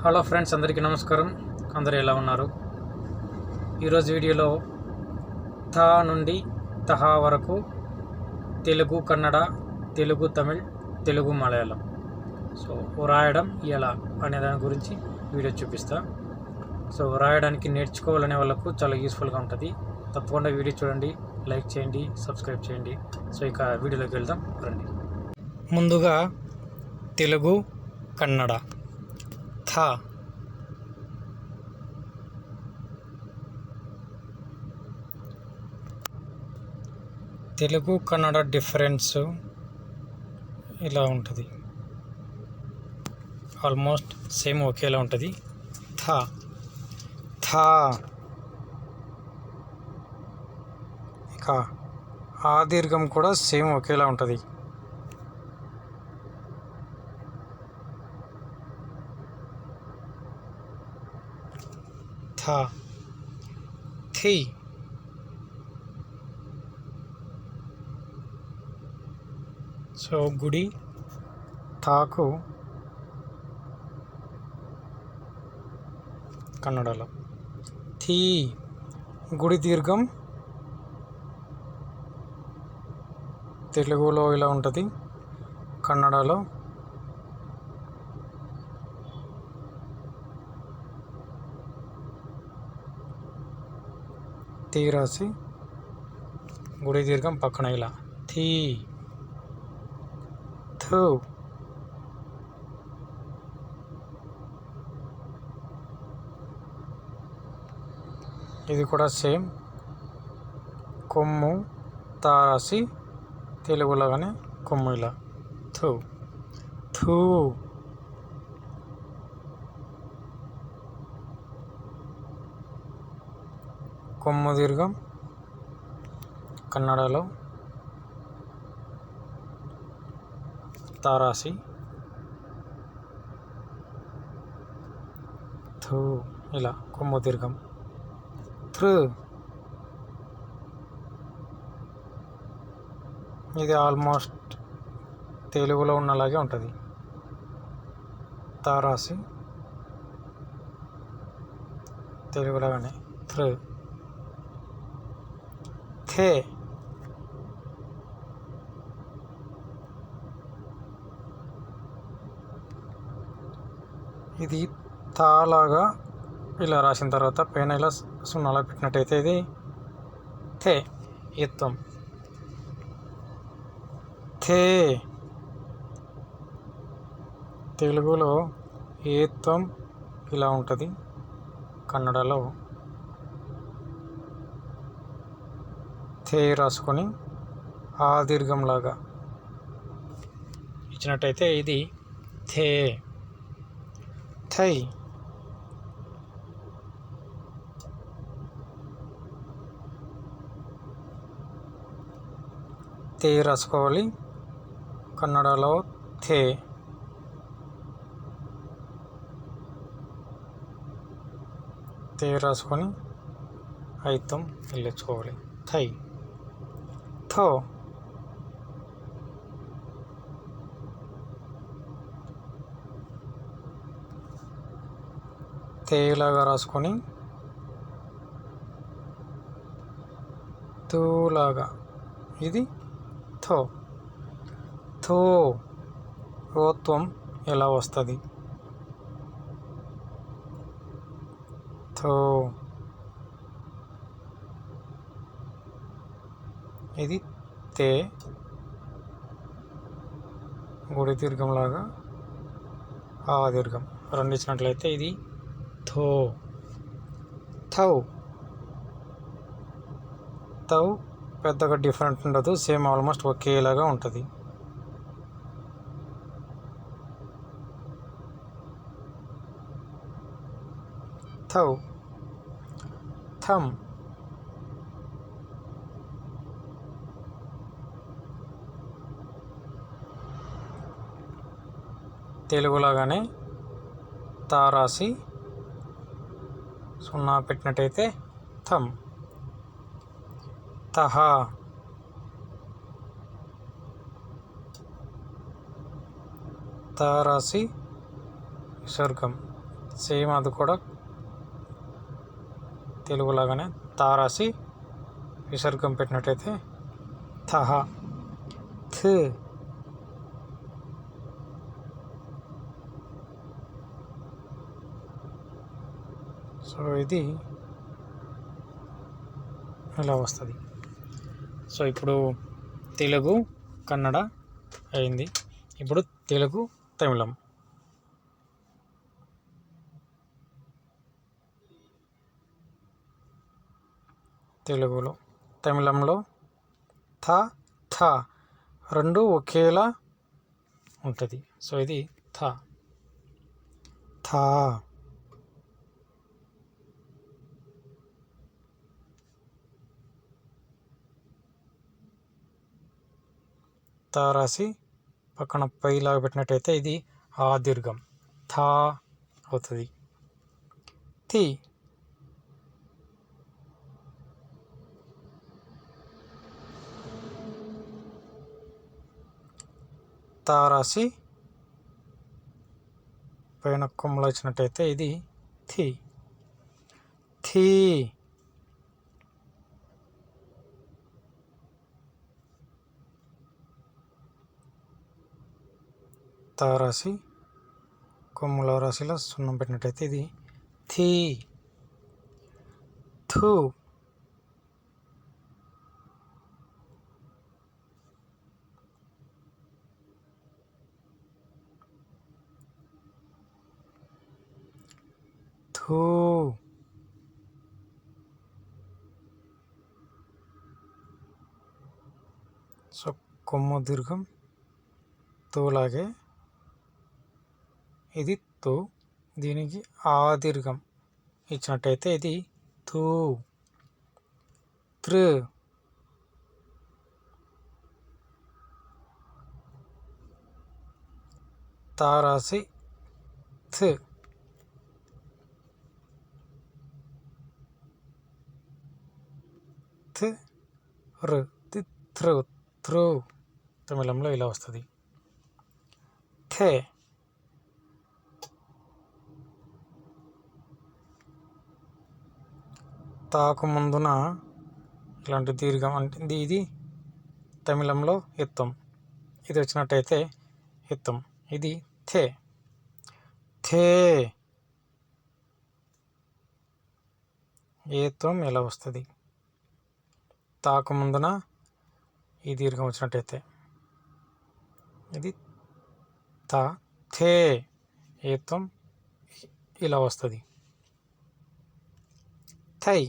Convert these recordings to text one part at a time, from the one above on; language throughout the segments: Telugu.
హలో ఫ్రెండ్స్, అందరికీ నమస్కారం. అందరూ ఎలా ఉన్నారు? ఈరోజు వీడియోలో థా నుండి తహా వరకు తెలుగు, కన్నడ, తెలుగు, తమిళ్, తెలుగు, మలయాళం రాయడం ఎలా అనే దాని గురించి వీడియో చూపిస్తా. రాయడానికి నేర్చుకోవాలనే వాళ్ళకు చాలా యూస్ఫుల్గా ఉంటుంది. తప్పకుండా వీడియో చూడండి, లైక్ చేయండి, సబ్స్క్రైబ్ చేయండి. ఇక వీడియోలోకి వెళ్దాం రండి. ముందుగా తెలుగు, కన్నడ. థా తెలుగు కన్నడ డిఫరెన్స్ ఇలా ఉంటుంది. ఆల్మోస్ట్ సేమ్ ఒకేలా ఉంటుంది. థా థా ఇక ఆ దీర్ఘం కూడా సేమ్ ఒకేలా ఉంటుంది. థా థీ గుడి తాకు కన్నడలో థీ గుడి దీర్ఘం తెలుగులో ఇలా ఉంటుంది, కన్నడలో తీ రాసి గుడి దీర్ఘం పక్కన ఇలా థీ. థూ ఇది కూడా సేమ్, కొమ్ము తా రాసి తెలుగులాగానే కొమ్ము ఇలా థూ. థూ కొమ్ము దీర్ఘం కన్నడలో తారాసి థూ ఇలా కొమ్ము దీర్ఘం. థ్రూ ఇది ఆల్మోస్ట్ తెలుగులో ఉన్నలాగే ఉంటుంది. తారాసి తెలుగులాగానే థ్రూ. థే ఇది తాలాగా ఇలా రాసిన తర్వాత పైన ఇలా సున్నాలా పెట్టినట్టయితే ఇది థే ఎత్తం. థే తెలుగులో ఏత్వం ఇలా ఉంటుంది, కన్నడలో థే రాసుకొని ఆ దీర్ఘంలాగా ఇచ్చినట్టయితే ఇది థే. థై తే రాసుకోవాలి, కన్నడలో థే. తే రాసుకొని ఐతం వెళ్ళించుకోవాలి. థై. థో తేలాగా రాసుకొని తూలాగా ఇది థో. థో ఓత్వం ఎలా వస్తుంది? థో ఇది తే గుడి దీర్ఘంలాగా ఆ దీర్ఘం రెండు ఇచ్చినట్లయితే ఇది థో. థౌ థౌ పెద్దగా డిఫరెంట్ ఉండదు, సేమ్ ఆల్మోస్ట్ ఒకేలాగా ఉంటుంది. థౌ. థమ్ తెలుగులాగానే తా రాసి సున్నా పెట్టినట్టయితే థమ్. తహా తా రాసి విసర్గం సేమ్ అది కూడా తెలుగులాగానే తా రాసి విసర్గం పెట్టినట్టయితే థహ. థ్. సో ఇది ఇలా వస్తుంది. సో ఇప్పుడు తెలుగు కన్నడ అయింది. ఇప్పుడు తెలుగు తమిళం. తెలుగులో తమిళంలో థ థ రెండు ఒకేలా ఉంటుంది. సో ఇది థ థా. తా రాసి పక్కన పైలాగా పెట్టినట్టయితే ఇది ఆ దీర్ఘం థా అవుతుంది. తి. తా రాసి పైన కొమ్మలు వచ్చినట్టయితే ఇది థి. థీ. తా రాసి కొమ్ముల రాశిలో సున్నం పెట్టినట్టయితే ఇది థీ. థూ. థూ. సో కొమ్ము దీర్ఘం తూలాగే ఇది తూ. దీనికి ఆ దీర్ఘం ఇచ్చినట్టయితే ఇది థూ. త్రు. తా రాసి థ్. థ్ రు త్రు. త్రూ తమిళంలో ఇలా వస్తుంది. థే. తాకు ముందున ఇలాంటి దీర్ఘం అంటే ఇది తమిళంలో ఎత్తం. ఇది వచ్చినట్టయితే ఎత్తం. ఇది థే. థే. ఏత్వం ఎలా వస్తుంది? తాకు ముందున ఈ దీర్ఘం వచ్చినట్టయితే ఇది తా. థే. ఏత్వం ఇలా వస్తుంది. థై.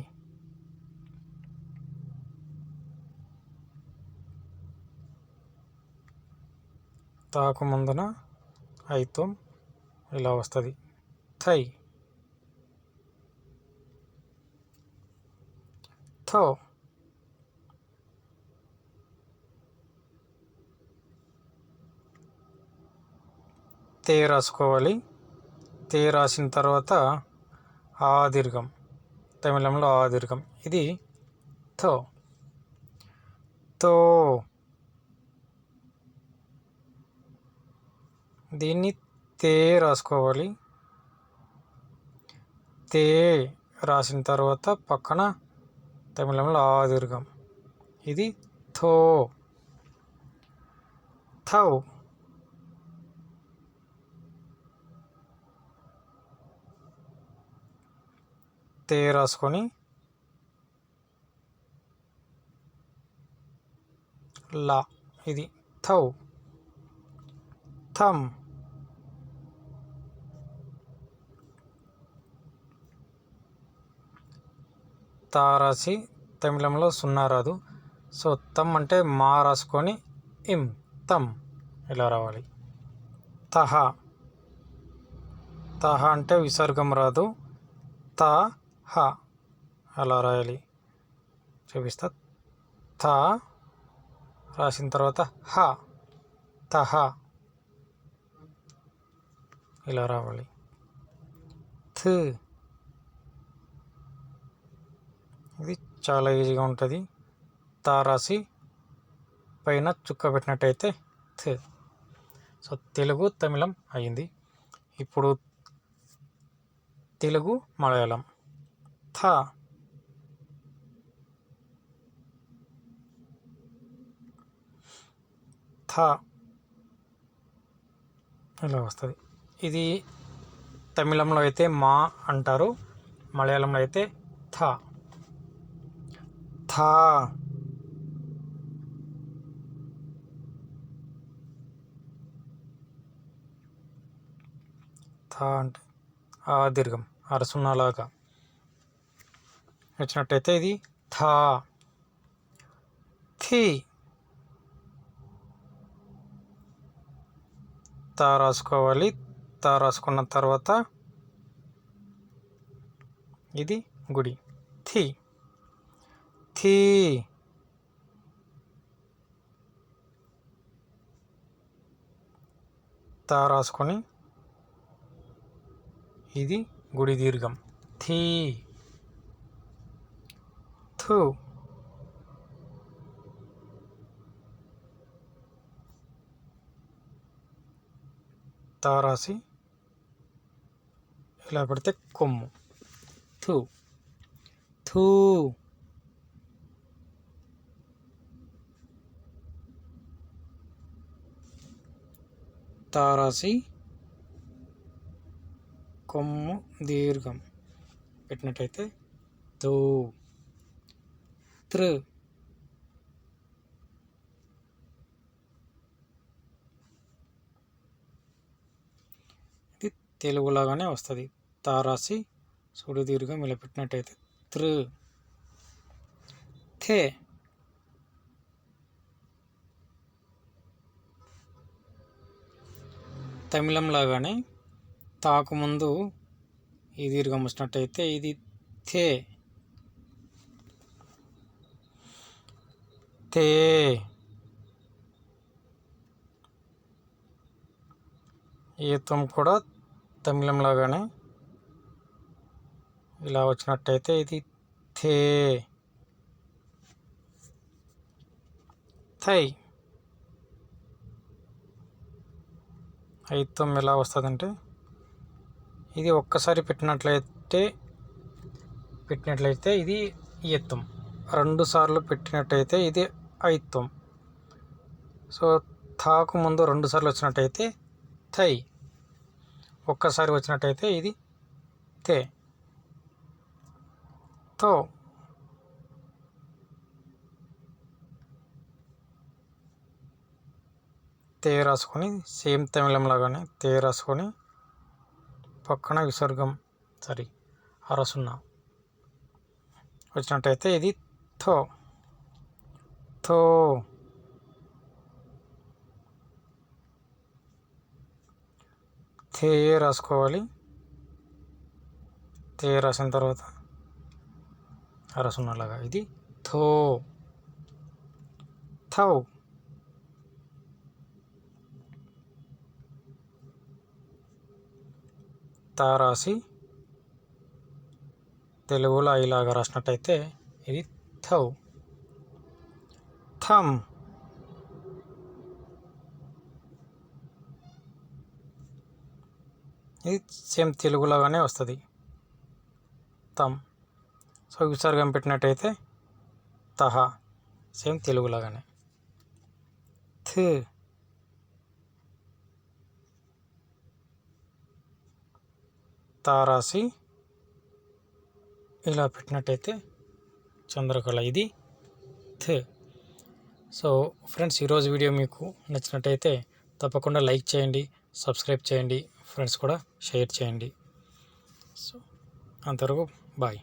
తాకు ముందున ఐత్వం ఇలా వస్తుంది. థై. థో. తే రాసుకోవాలి. తే రాసిన తర్వాత ఆ దీర్ఘం తమిళంలో ఆ దీర్ఘం ఇది థో. తో. దీన్ని తే రాసుకోవాలి. తే రాసిన తర్వాత పక్కన తమిళంలో ఆ దీర్ఘం ఇది థో. థౌ. తే రాసుకొని లా ఇది థౌ. థమ్. తా రాసి తమిళంలో సున్నా రాదు. సో తమ్ అంటే మా రాసుకొని ఇం తమ్ ఇలా రావాలి. తహ. తహ అంటే విసర్గం రాదు. తా హ అలా రాయాలి. చూపిస్తా. తా రాసిన తర్వాత హ తహ ఇలా రావాలి. థ్. ఇది చాలా ఈజీగా ఉంటుంది. తా రాసి పైన చుక్క పెట్టినట్టయితే థ్. సో తెలుగు తమిళం అయింది. ఇప్పుడు తెలుగు మలయాళం. థ థ ఇలా వస్తుంది. ఇది తమిళంలో అయితే మా అంటారు, మలయాళంలో అయితే థ. థ థ అంటే ఆ దీర్ఘం అరసున్నలాగా వచ్చినట్టయితే ఇది థ. థి తా రాసుకోవాలి. తా రాసుకున్న తర్వాత ఇది గుడి. థి థీ తా రాసుకొని ఇది గుడి దీర్ఘం. థీ. థు తా రాసి ఇలా పెడితే కొమ్ము. థు థూ. తా రాసి కొమ్ము దీర్ఘం పెట్టినట్టయితే తో. త్ర ఇది తెలుగులాగానే వస్తుంది. తా రాసి సుడి దీర్ఘం ఇలా పెట్టినట్టయితే త్ర. థే తమిళం లాగానే తాకు ముందు ఈ దీర్ఘం వచ్చినట్టయితే ఇది థే. తే. ఈతం కూడా తమిళం లాగానే ఇలా వచ్చినట్టయితే ఇది థే. థై. ఐతం ఎలా వస్తుందంటే ఇది ఒక్కసారి పెట్టినట్లయితే ఇది ఎత్తం, 2 సార్లు పెట్టినట్టయితే ఇది ఐత్వం. సో థాకు ముందు 2 సార్లు వచ్చినట్టయితే థై, ఒక్కసారి వచ్చినట్టయితే ఇది తే. తో. తే రాసుకొని సేమ్ తమిళం లాగానే తే రాసుకొని పక్కన విసర్గం అరసున్న వచ్చినట్టయితే ఇది థో. థో. థే రాసుకోవాలి. తే రాసిన తర్వాత అరసున్నలాగా ఇది థో. థౌ. తా రాసి తెలుగులో ఇలాగా రాసినట్టయితే ఇది థౌ. థమ్. ఇది సేమ్ తెలుగులాగానే వస్తుంది తమ్. సో విసర్గం పెట్టినట్టయితే తహ, సేమ్ తెలుగులాగానే. థ్. తా రాసి ఇలా పెట్టినట్టయితే చంద్రకళ, ఇది థ్. సో ఫ్రెండ్స్, ఈరోజు వీడియో మీకు నచ్చినట్టయితే తప్పకుండా లైక్ చేయండి, సబ్స్క్రైబ్ చేయండి, ఫ్రెండ్స్ కూడా షేర్ చేయండి. సో అంతవరకు బాయ్.